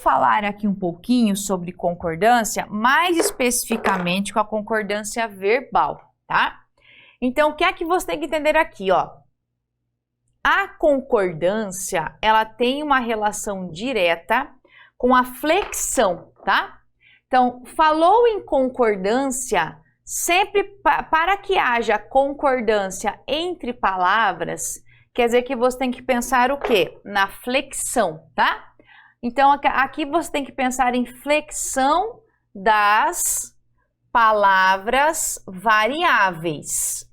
falar aqui um pouquinho sobre concordância, mais especificamente com a concordância verbal, tá? Então, o que é que você tem que entender aqui, ó? A concordância, ela tem uma relação direta com a flexão, tá? Então, falou em concordância, sempre para que haja concordância entre palavras, quer dizer que você tem que pensar o quê? Na flexão, tá? Então, aqui você tem que pensar em flexão das palavras variáveis.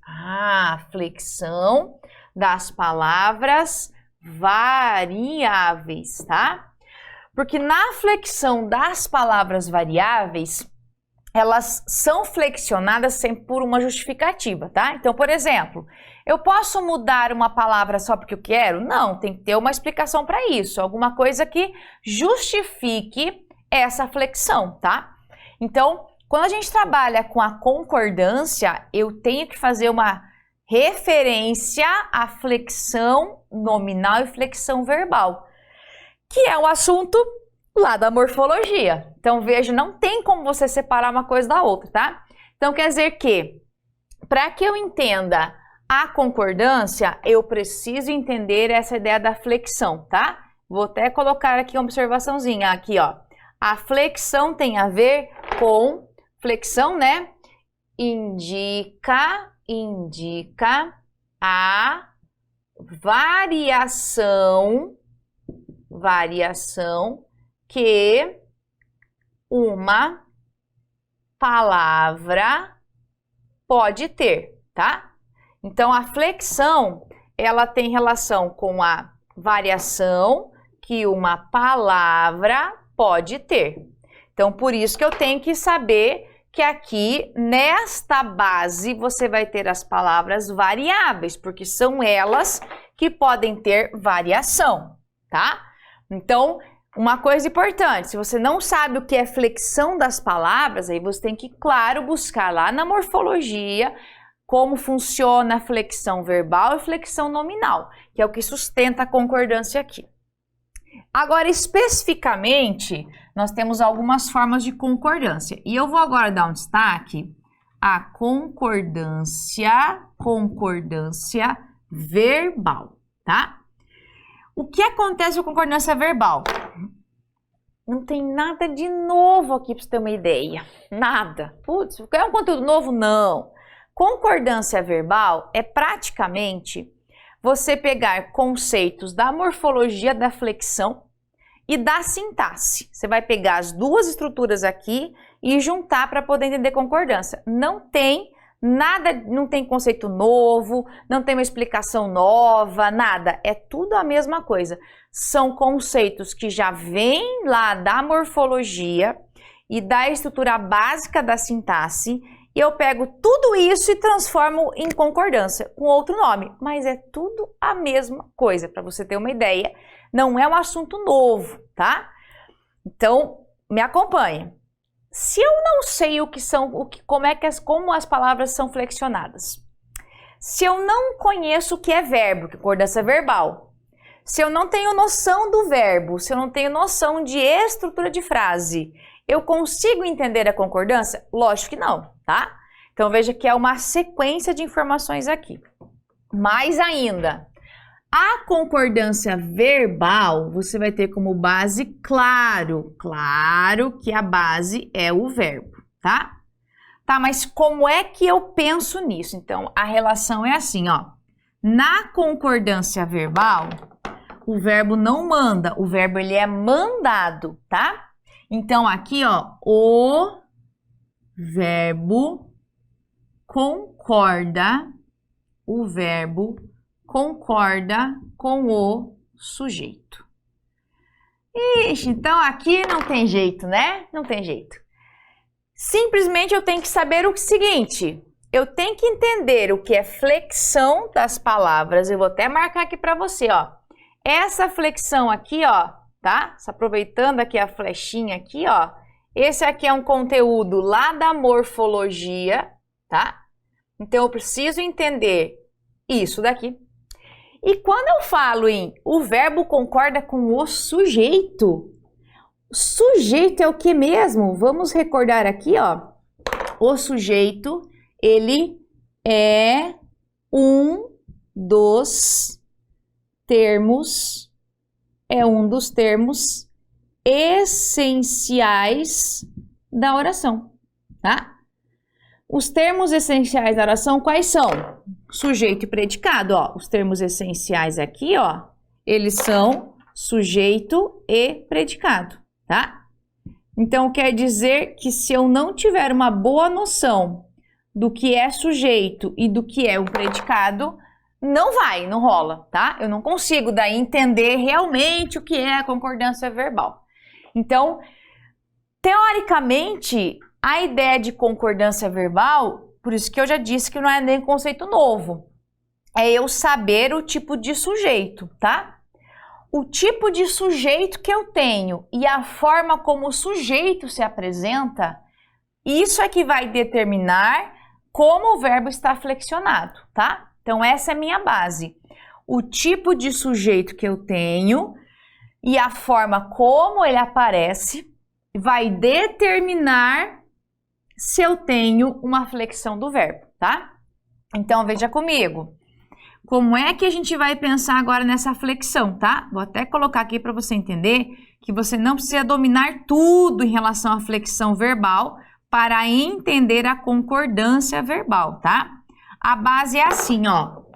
Flexão das palavras variáveis, tá? Porque na flexão das palavras variáveis, elas são flexionadas sempre por uma justificativa, tá? Então, por exemplo, eu posso mudar uma palavra só porque eu quero? Não, tem que ter uma explicação para isso, alguma coisa que justifique essa flexão, tá? Então, quando a gente trabalha com a concordância, eu tenho que fazer uma referência à flexão nominal e flexão verbal, que é um assunto lá da morfologia. Então, veja, não tem como você separar uma coisa da outra, tá? Então, quer dizer que, para que eu entenda a concordância, eu preciso entender essa ideia da flexão, tá? Vou até colocar aqui uma observaçãozinha, aqui, ó. A flexão tem a ver com flexão, né? Indica a variação que uma palavra pode ter, tá? Então, a flexão, ela tem relação com a variação que uma palavra pode ter. Então, por isso que eu tenho que saber que aqui, nesta base, você vai ter as palavras variáveis, porque são elas que podem ter variação, tá? Então, uma coisa importante, se você não sabe o que é flexão das palavras, aí você tem que, claro, buscar lá na morfologia como funciona a flexão verbal e flexão nominal, que é o que sustenta a concordância aqui. Agora, especificamente, nós temos algumas formas de concordância. E eu vou agora dar um destaque à concordância verbal, tá? O que acontece com a concordância verbal? Não tem nada de novo aqui para você ter uma ideia. Nada. Putz, é um conteúdo novo? Não. Concordância verbal é praticamente você pegar conceitos da morfologia da flexão e da sintaxe. Você vai pegar as duas estruturas aqui e juntar para poder entender concordância. Não tem nada, não tem conceito novo, não tem uma explicação nova, nada. É tudo a mesma coisa. São conceitos que já vêm lá da morfologia e da estrutura básica da sintaxe. E eu pego tudo isso e transformo em concordância, com outro nome. Mas é tudo a mesma coisa, para você ter uma ideia. Não é um assunto novo, tá? Então, me acompanha. Se eu não sei como as palavras são flexionadas, se eu não conheço o que é verbo, que é concordância verbal, se eu não tenho noção do verbo, se eu não tenho noção de estrutura de frase, eu consigo entender a concordância? Lógico que não, tá? Então, veja que é uma sequência de informações aqui. Mais ainda, a concordância verbal, você vai ter como base claro que a base é o verbo, tá? Tá, mas como é que eu penso nisso? Então, a relação é assim, ó. Na concordância verbal, o verbo não manda, o verbo ele é mandado, tá? Então, aqui, ó, o verbo concorda com o sujeito. Ixi, então aqui não tem jeito, né? Não tem jeito. Simplesmente eu tenho que saber o seguinte, eu tenho que entender o que é flexão das palavras. Eu vou até marcar aqui para você, ó. Essa flexão aqui, ó, tá? Aproveitando aqui a flechinha aqui, ó. Esse aqui é um conteúdo lá da morfologia, tá? Então, eu preciso entender isso daqui. E quando eu falo em o verbo concorda com o sujeito, Sujeito é o que mesmo? Vamos recordar aqui, ó. O sujeito, ele é um dos termos, essenciais da oração, tá? Os termos essenciais da oração quais são? Sujeito e predicado, ó. Os termos essenciais aqui, ó, eles são sujeito e predicado, tá? Então, quer dizer que se eu não tiver uma boa noção do que é sujeito e do que é o predicado, não rola, tá? Eu não consigo daí entender realmente o que é a concordância verbal. Então, teoricamente, a ideia de concordância verbal, por isso que eu já disse que não é nem conceito novo, é eu saber o tipo de sujeito, tá? O tipo de sujeito que eu tenho e a forma como o sujeito se apresenta, isso é que vai determinar como o verbo está flexionado, tá? Então, essa é a minha base. O tipo de sujeito que eu tenho e a forma como ele aparece vai determinar se eu tenho uma flexão do verbo, tá? Então, veja comigo. Como é que a gente vai pensar agora nessa flexão, tá? Vou até colocar aqui para você entender que você não precisa dominar tudo em relação à flexão verbal para entender a concordância verbal, tá? A base é assim, ó. Vou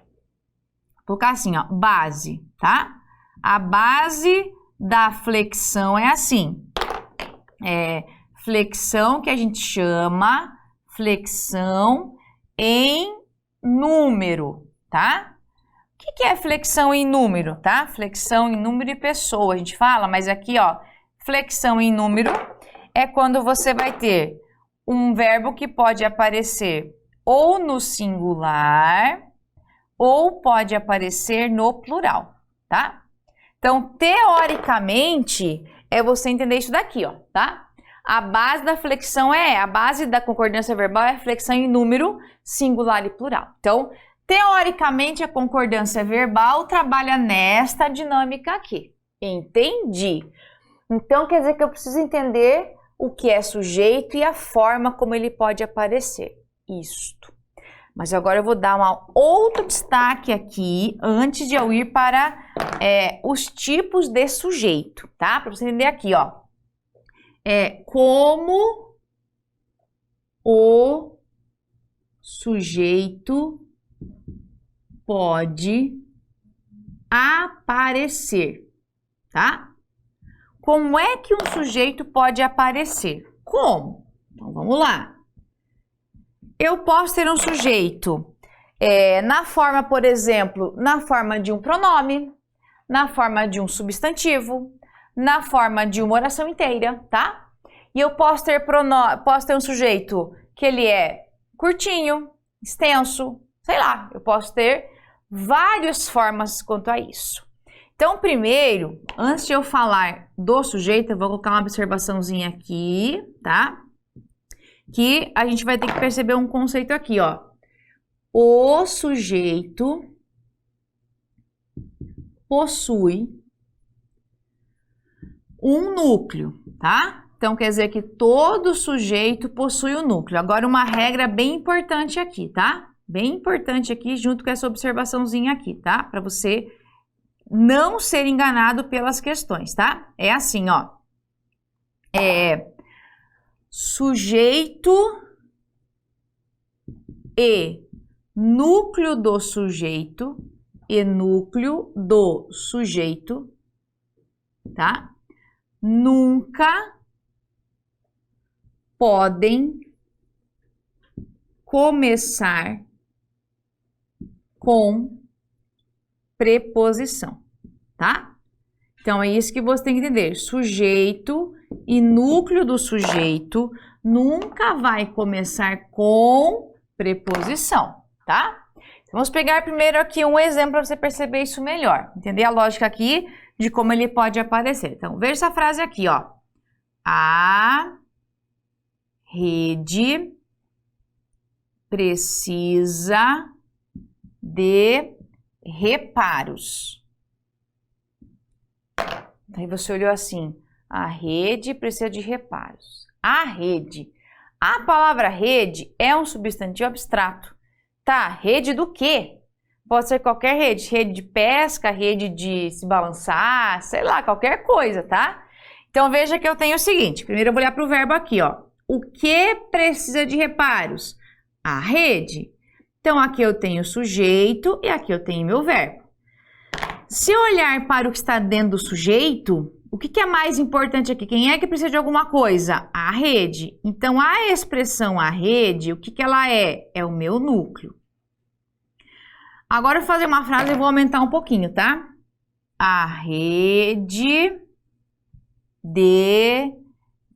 colocar assim, ó, base, tá? A base da flexão é assim. Flexão que a gente chama flexão em número, tá? O que é flexão em número, tá? Flexão em número e pessoa, a gente fala, mas aqui, ó, flexão em número é quando você vai ter um verbo que pode aparecer ou no singular ou pode aparecer no plural, tá? Então, teoricamente, é você entender isso daqui, ó, tá? A base da flexão a base da concordância verbal é a flexão em número, singular e plural. Então, teoricamente, a concordância verbal trabalha nesta dinâmica aqui. Entendi. Então, quer dizer que eu preciso entender o que é sujeito e a forma como ele pode aparecer. Isto. Mas agora eu vou dar um outro destaque aqui, antes de eu ir para os tipos de sujeito, tá? Para você entender aqui, ó. Como o sujeito pode aparecer, tá? Como é que um sujeito pode aparecer? Como? Então, vamos lá. Eu posso ter um sujeito na forma, por exemplo, na forma de um pronome, na forma de um substantivo, na forma de uma oração inteira, tá? E eu posso ter um sujeito que ele é curtinho, extenso, sei lá, eu posso ter várias formas quanto a isso. Então, primeiro, antes de eu falar do sujeito, eu vou colocar uma observaçãozinha aqui, tá? Que a gente vai ter que perceber um conceito aqui, ó. O sujeito possui um núcleo, tá? Então, quer dizer que todo sujeito possui um núcleo. Agora, uma regra bem importante aqui, tá? Bem importante aqui, junto com essa observaçãozinha aqui, tá? Para você não ser enganado pelas questões, tá? É assim, ó. Sujeito e núcleo do sujeito e núcleo do sujeito, tá? Nunca podem começar com preposição, tá? Então, é isso que você tem que entender. Sujeito e núcleo do sujeito nunca vai começar com preposição, tá? Então, vamos pegar primeiro aqui um exemplo para você perceber isso melhor. Entender a lógica aqui de como ele pode aparecer. Então, veja essa frase aqui, ó. A rede precisa de reparos. Aí você olhou assim, A rede precisa de reparos. A rede. A palavra rede é um substantivo abstrato. Tá? Rede do quê? Pode ser qualquer rede. Rede de pesca, rede de se balançar, sei lá, qualquer coisa, tá? Então, veja que eu tenho o seguinte. Primeiro eu vou olhar para o verbo aqui, ó. O que precisa de reparos? A rede. Então, aqui eu tenho o sujeito e aqui eu tenho meu verbo. Se eu olhar para o que está dentro do sujeito, o que é mais importante aqui? Quem é que precisa de alguma coisa? A rede. Então, a expressão a rede, o que ela é? É o meu núcleo. Agora, eu vou fazer uma frase e vou aumentar um pouquinho, tá? A rede de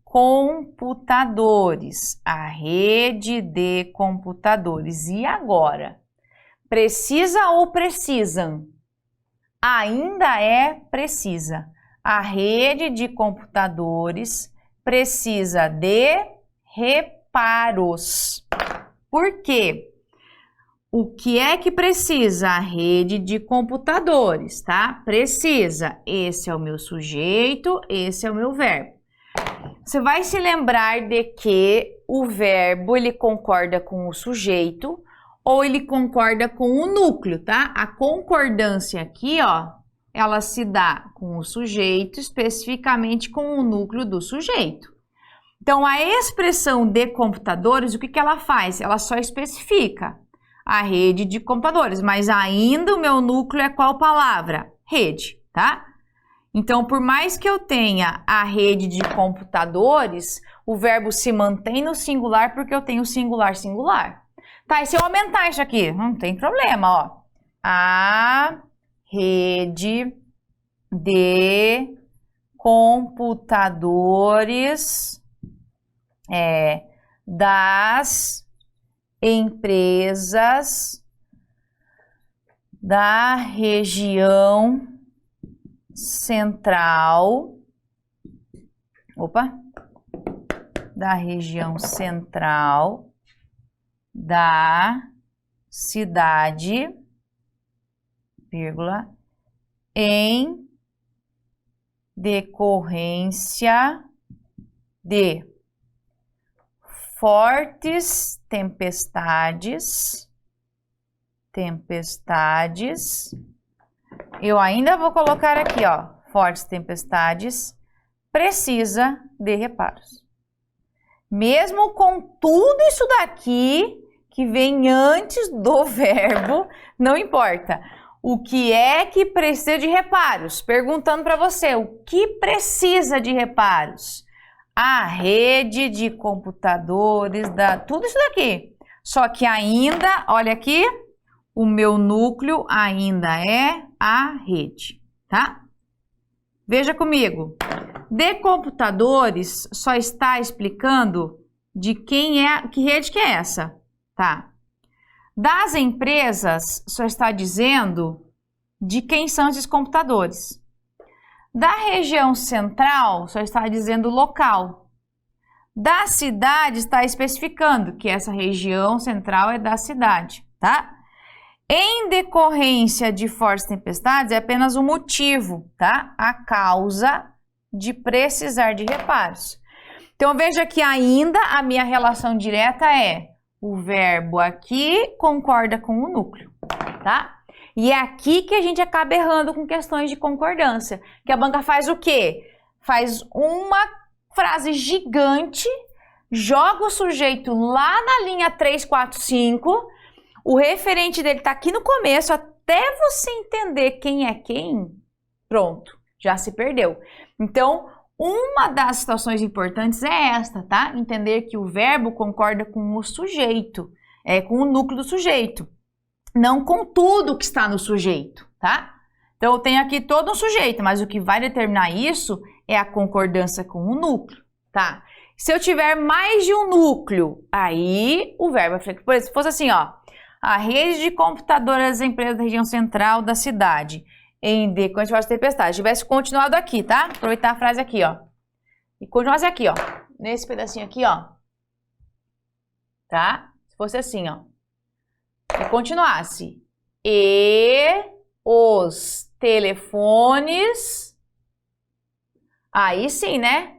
computadores. A rede de computadores. E agora? Precisa ou precisam? Ainda é precisa. A rede de computadores precisa de reparos. Por quê? O que é que precisa? A rede de computadores, tá? Precisa. Esse é o meu sujeito, esse é o meu verbo. Você vai se lembrar de que o verbo, ele concorda com o sujeito ou ele concorda com o núcleo, tá? A concordância aqui, ó, ela se dá com o sujeito, especificamente com o núcleo do sujeito. Então, a expressão de computadores, o que ela faz? Ela só especifica a rede de computadores, mas ainda o meu núcleo é qual palavra? Rede, tá? Então, por mais que eu tenha a rede de computadores, o verbo se mantém no singular porque eu tenho singular, singular. Tá, e se eu aumentar isso aqui? Não tem problema, ó. A rede de computadores das empresas da região central, da região central da cidade, vírgula, em decorrência de fortes tempestades, eu ainda vou colocar aqui, ó, fortes tempestades, precisa de reparos. Mesmo com tudo isso daqui, que vem antes do verbo, não importa. O que é que precisa de reparos? Perguntando para você, o que precisa de reparos? A rede de computadores, tudo isso daqui. Só que ainda, olha aqui, o meu núcleo ainda é a rede, tá? Veja comigo. De computadores só está explicando de quem é, que rede que é essa, tá? Das empresas só está dizendo de quem são esses computadores. Da região central só está dizendo local. Da cidade está especificando que essa região central é da cidade, tá? Em decorrência de fortes tempestades é apenas o motivo, tá? A causa de precisar de reparos. Então, veja que ainda a minha relação direta é o verbo aqui concorda com o núcleo, tá? E é aqui que a gente acaba errando com questões de concordância. Que a banca faz o quê? Faz uma frase gigante, joga o sujeito lá na linha 3, 4, 5, o referente dele está aqui no começo, até você entender quem é quem, pronto, já se perdeu. Então, uma das situações importantes é esta, tá? Entender que o verbo concorda com o sujeito, com o núcleo do sujeito, não com tudo que está no sujeito, tá? Então, eu tenho aqui todo um sujeito, mas o que vai determinar isso é a concordância com o núcleo, tá? Se eu tiver mais de um núcleo, aí o verbo é flexível. Por exemplo, se fosse assim, ó, a rede de computadores das empresas da região central da cidade, em decorrência de tempestade, tivesse continuado aqui, tá? Aproveitar a frase aqui, ó. E continuasse aqui, ó. Nesse pedacinho aqui, ó. Tá? Se fosse assim, ó. E continuasse. E os telefones Aí sim, né?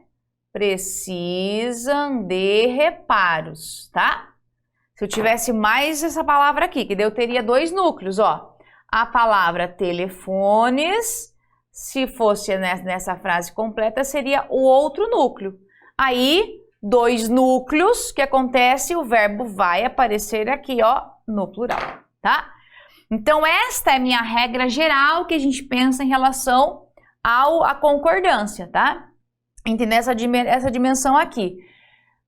Precisam de reparos, tá? Se eu tivesse mais essa palavra aqui, que daí eu teria dois núcleos, ó. A palavra telefones, se fosse nessa frase completa, seria o outro núcleo. Aí, dois núcleos, que acontece, o verbo vai aparecer aqui, ó, no plural, tá? Então, esta é a minha regra geral que a gente pensa em relação à concordância, tá? Entender essa dimensão aqui.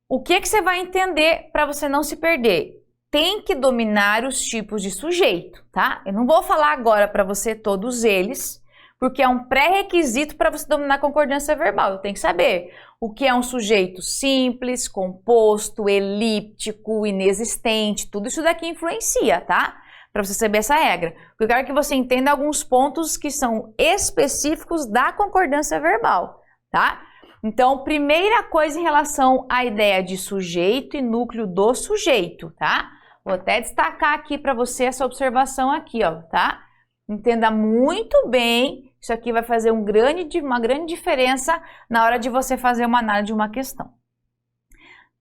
O que você vai entender para você não se perder? Tem que dominar os tipos de sujeito, tá? Eu não vou falar agora para você todos eles, porque é um pré-requisito para você dominar a concordância verbal. Eu tenho que saber o que é um sujeito simples, composto, elíptico, inexistente, tudo isso daqui influencia, tá? Para você saber essa regra. Eu quero que você entenda alguns pontos que são específicos da concordância verbal, tá? Então, primeira coisa em relação à ideia de sujeito e núcleo do sujeito, tá? Vou até destacar aqui para você essa observação aqui, ó, tá? Entenda muito bem, isso aqui vai fazer uma grande diferença na hora de você fazer uma análise de uma questão.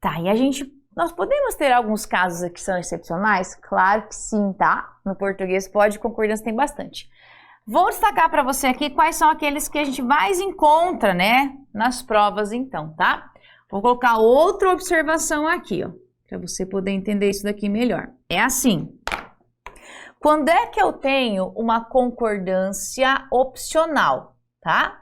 Tá, e nós podemos ter alguns casos aqui que são excepcionais? Claro que sim, tá? No português pode, concordância tem bastante. Vou destacar para você aqui quais são aqueles que a gente mais encontra, né, nas provas então, tá? Vou colocar outra observação aqui, ó, para você poder entender isso daqui melhor. É assim, quando é que eu tenho uma concordância opcional, tá?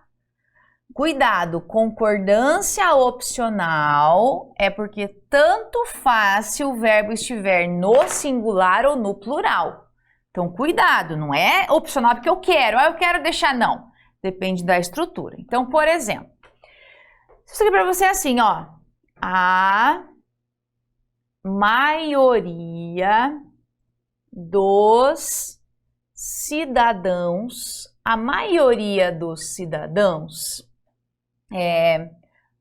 Cuidado, concordância opcional é porque tanto faz se o verbo estiver no singular ou no plural. Então, cuidado, não é opcional porque eu quero deixar, não. Depende da estrutura. Então, por exemplo, isso aqui para você é assim, ó. A maioria dos cidadãos,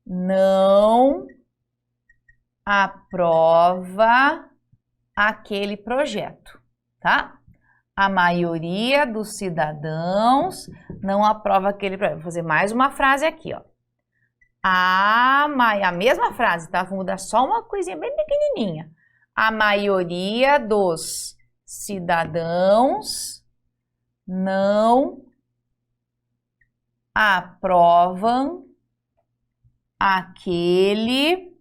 não aprova aquele projeto, tá? A maioria dos cidadãos não aprova aquele projeto. Vou fazer mais uma frase aqui, ó. A mesma frase, tá? Vou mudar só uma coisinha bem pequenininha. A maioria dos cidadãos não aprovam aquele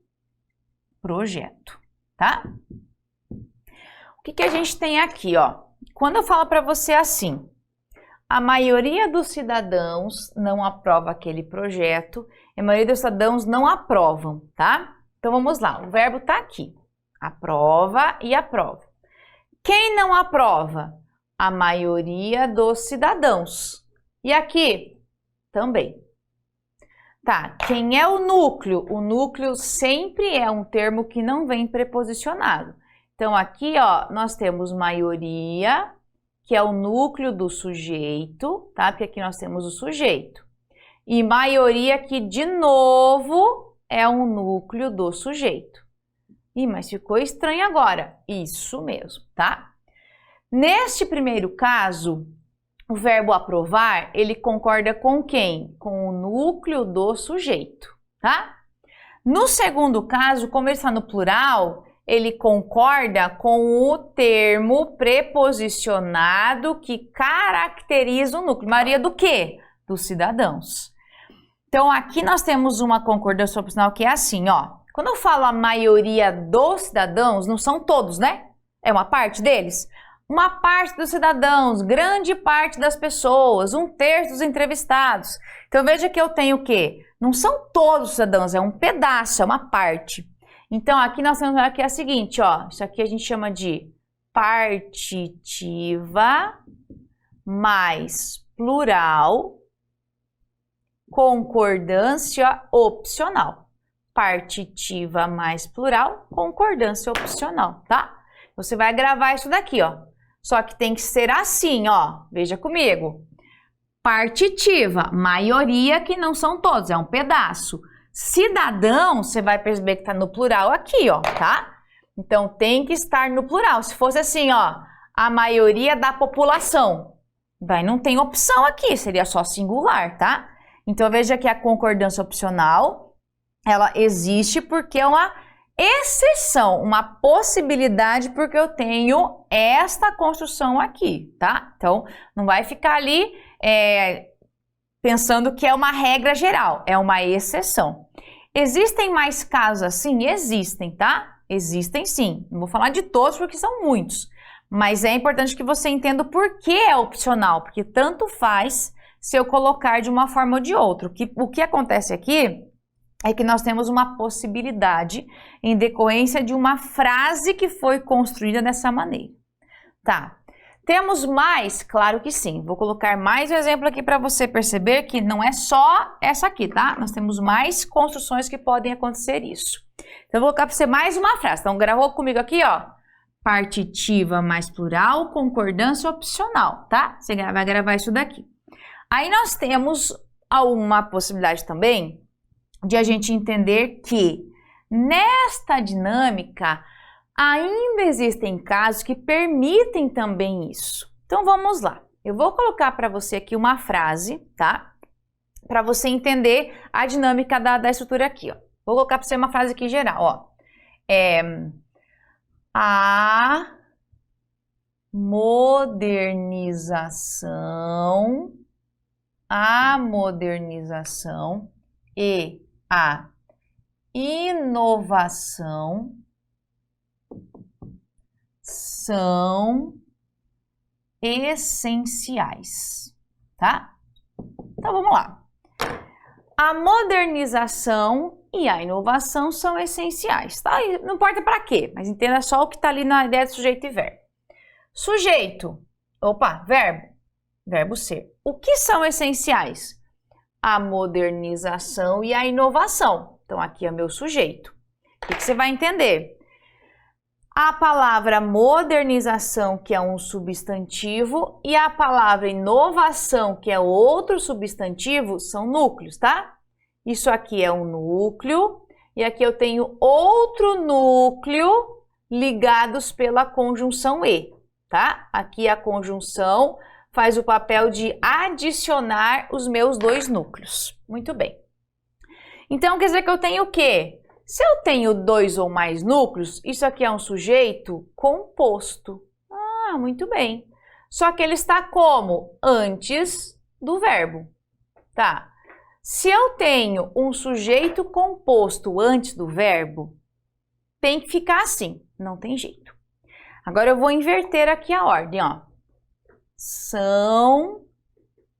projeto, tá? O que a gente tem aqui, ó? Quando eu falo para você assim, a maioria dos cidadãos não aprova aquele projeto, a maioria dos cidadãos não aprovam, tá? Então vamos lá, o verbo tá aqui, aprova e aprova. Quem não aprova? A maioria dos cidadãos. E aqui? Também. Tá, quem é o núcleo? O núcleo sempre é um termo que não vem preposicionado. Então, aqui, ó, nós temos maioria, que é o núcleo do sujeito, tá? Porque aqui nós temos o sujeito. E maioria, que, de novo, é um núcleo do sujeito. Ih, mas ficou estranho agora. Isso mesmo, tá? Neste primeiro caso, o verbo aprovar, ele concorda com quem? Com o núcleo do sujeito, tá? No segundo caso, como ele está no plural, ele concorda com o termo preposicionado que caracteriza o núcleo. Maioria do quê? Dos cidadãos. Então, aqui nós temos uma concordância opcional que é assim, ó. Quando eu falo a maioria dos cidadãos, não são todos, né? É uma parte deles. Uma parte dos cidadãos, grande parte das pessoas, 1/3 dos entrevistados. Então, veja que eu tenho o quê? Não são todos os cidadãos, é um pedaço, é uma parte. Então, aqui nós temos aqui a seguinte, ó. Isso aqui a gente chama de partitiva mais plural, concordância opcional. Partitiva mais plural, concordância opcional, tá? Você vai gravar isso daqui, ó. Só que tem que ser assim, ó. Veja comigo. Partitiva, maioria, que não são todos, é um pedaço. Cidadão, você vai perceber que tá no plural aqui, ó, tá? Então, tem que estar no plural. Se fosse assim, ó, a maioria da população, daí não tem opção aqui, seria só singular, tá? Então, veja que a concordância opcional, ela existe porque é uma exceção, uma possibilidade, porque eu tenho esta construção aqui, tá? Então, não vai ficar ali pensando que é uma regra geral, é uma exceção. Existem mais casos assim? Existem, tá? Existem sim. Não vou falar de todos porque são muitos, mas é importante que você entenda o porquê é opcional, porque tanto faz se eu colocar de uma forma ou de outra. O que acontece aqui é que nós temos uma possibilidade em decorrência de uma frase que foi construída dessa maneira. Tá. Temos mais? Claro que sim. Vou colocar mais um exemplo aqui para você perceber que não é só essa aqui, tá? Nós temos mais construções que podem acontecer isso. Então, eu vou colocar para você mais uma frase. Então, gravou comigo aqui, ó. Partitiva mais plural, concordância opcional, tá? Você vai gravar isso daqui. Aí nós temos uma possibilidade também de a gente entender que nesta dinâmica ainda existem casos que permitem também isso. Então vamos lá. Eu vou colocar para você aqui uma frase, tá? Para você entender a dinâmica da estrutura aqui, ó. Vou colocar para você uma frase aqui geral, ó. A modernização e a inovação são essenciais, tá? Então vamos lá. A modernização e a inovação são essenciais, tá? Não importa para quê, mas entenda só o que está ali na ideia de sujeito e verbo. Sujeito, verbo ser. O que são essenciais? A modernização e a inovação. Então, aqui é meu sujeito. O que você vai entender? A palavra modernização, que é um substantivo, e a palavra inovação, que é outro substantivo, são núcleos, tá? Isso aqui é um núcleo, e aqui eu tenho outro núcleo ligados pela conjunção e, tá? Aqui a conjunção faz o papel de adicionar os meus dois núcleos. Muito bem. Então, quer dizer que eu tenho o quê? Se eu tenho dois ou mais núcleos, isso aqui é um sujeito composto. Ah, muito bem. Só que ele está como? Antes do verbo. Tá. Se eu tenho um sujeito composto antes do verbo, tem que ficar assim. Não tem jeito. Agora eu vou inverter aqui a ordem, ó. São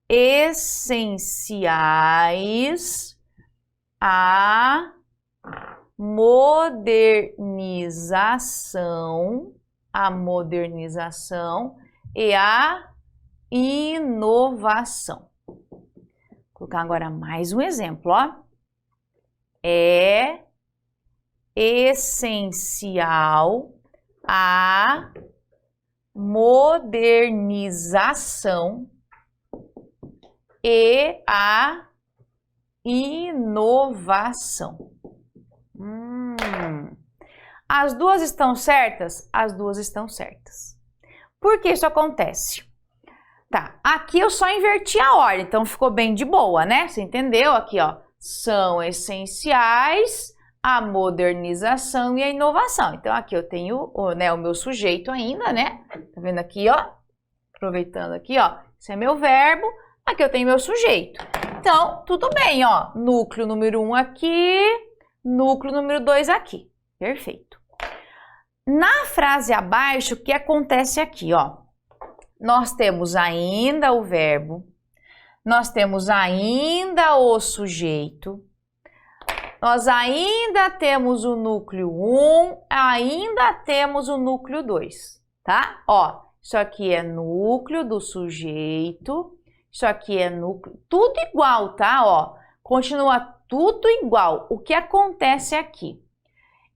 essenciais a modernização e a inovação. Vou colocar agora mais um exemplo, ó. É essencial a modernização e a inovação. As duas estão certas? As duas estão certas. Por que isso acontece? Tá, aqui eu só inverti a ordem, então ficou bem de boa, né? Você entendeu? Aqui, ó, são essenciais a modernização e a inovação. Então, aqui eu tenho o meu sujeito ainda, né? Tá vendo aqui, ó? Aproveitando aqui, ó. Esse é meu verbo. Aqui eu tenho meu sujeito. Então, tudo bem, ó. Núcleo número 1 aqui, núcleo número 2 aqui. Perfeito. Na frase abaixo, o que acontece aqui, ó? Nós temos ainda o verbo, nós temos ainda o sujeito, nós ainda temos o núcleo 1, ainda temos o núcleo 2, tá? Ó, isso aqui é núcleo do sujeito, isso aqui é núcleo, tudo igual, tá? Ó, continua tudo igual. O que acontece aqui?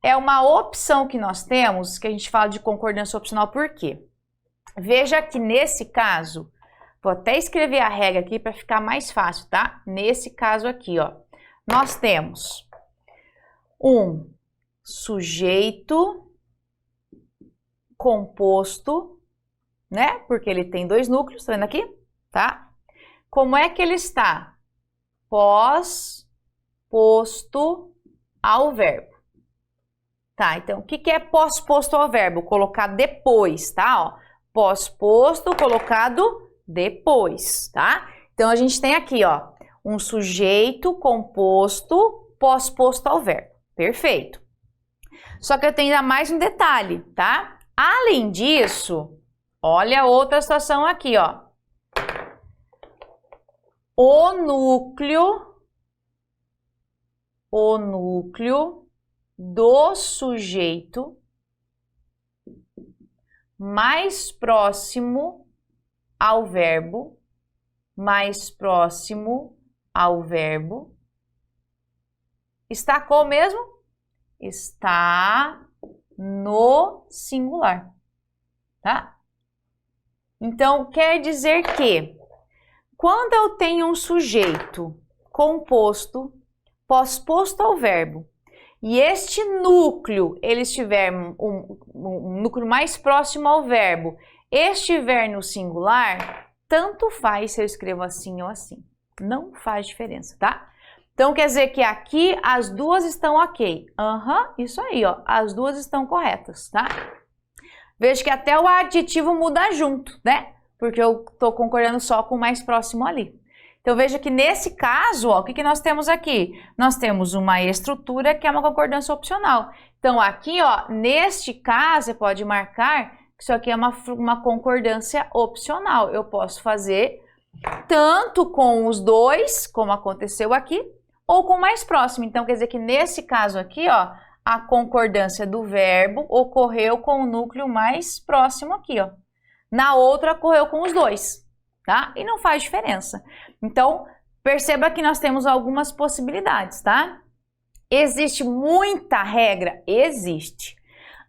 É uma opção que nós temos, que a gente fala de concordância opcional, por quê? Veja que nesse caso, vou até escrever a regra aqui para ficar mais fácil, tá? Nesse caso aqui, ó, nós temos um sujeito composto, né? Porque ele tem dois núcleos, tá vendo aqui? Tá? Como é que ele está? pós-posto ao verbo. Tá, então, o que é pós-posto ao verbo? Colocado depois, tá? Ó, pós-posto colocado depois, tá? Então, a gente tem aqui, ó, um sujeito composto pós-posto ao verbo. Perfeito. Só que eu tenho ainda mais um detalhe, tá? Além disso, olha outra situação aqui, ó. O núcleo do sujeito mais próximo ao verbo, está como mesmo? Está no singular, tá? Então, quer dizer que quando eu tenho um sujeito composto, pós-posto ao verbo, e este núcleo, ele estiver um núcleo mais próximo ao verbo, estiver no singular, tanto faz se eu escrevo assim ou assim. Não faz diferença, tá? Então, quer dizer que aqui as duas estão ok. Isso aí, ó. As duas estão corretas, tá? Veja que até o adjetivo muda junto, né? Porque eu tô concordando só com o mais próximo ali. Então, veja que nesse caso, ó, o que nós temos aqui? Nós temos uma estrutura que é uma concordância opcional. Então, aqui, ó, neste caso, você pode marcar que isso aqui é uma concordância opcional. Eu posso fazer tanto com os dois, como aconteceu aqui, ou com o mais próximo. Então, quer dizer que nesse caso aqui, ó, a concordância do verbo ocorreu com o núcleo mais próximo aqui, ó. Na outra, ocorreu com os dois, tá? E não faz diferença. Então, perceba que nós temos algumas possibilidades, tá? Existe muita regra? Existe.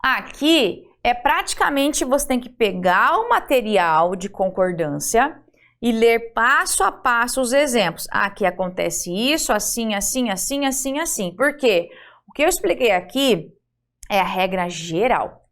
Aqui, praticamente você tem que pegar o material de concordância e ler passo a passo os exemplos. Aqui acontece isso, assim, assim, assim, assim, assim. Por quê? O que eu expliquei aqui é a regra geral.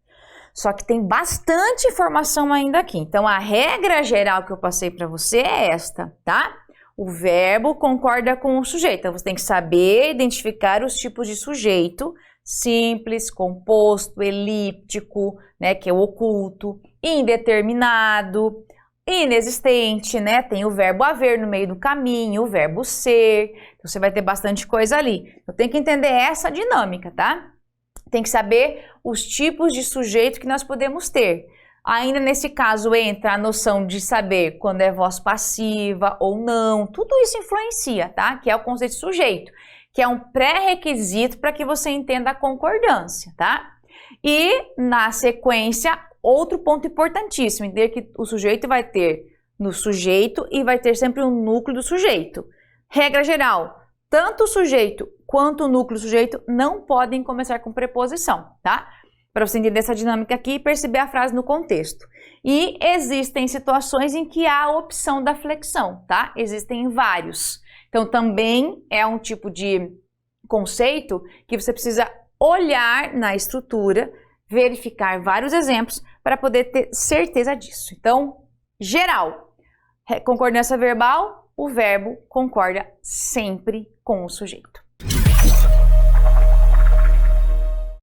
Só que tem bastante informação ainda aqui. Então, a regra geral que eu passei para você é esta, tá? O verbo concorda com o sujeito. Então, você tem que saber identificar os tipos de sujeito. Simples, composto, elíptico, né, que é o oculto, indeterminado, inexistente, né? Tem o verbo haver no meio do caminho, o verbo ser. Então, você vai ter bastante coisa ali. Então, tem que entender essa dinâmica, tá? Tem que saber os tipos de sujeito que nós podemos ter. Ainda nesse caso entra a noção de saber quando é voz passiva ou não. Tudo isso influencia, tá? Que é o conceito de sujeito, que é um pré-requisito para que você entenda a concordância, tá? E na sequência, outro ponto importantíssimo, entender que o sujeito vai ter no sujeito e vai ter sempre um núcleo do sujeito. Regra geral, tanto o sujeito quanto o núcleo do sujeito não podem começar com preposição, tá? Para você entender essa dinâmica aqui e perceber a frase no contexto. E existem situações em que há a opção da flexão, tá? Existem vários. Então, também é um tipo de conceito que você precisa olhar na estrutura, verificar vários exemplos para poder ter certeza disso. Então, geral, concordância verbal, o verbo concorda sempre com o sujeito.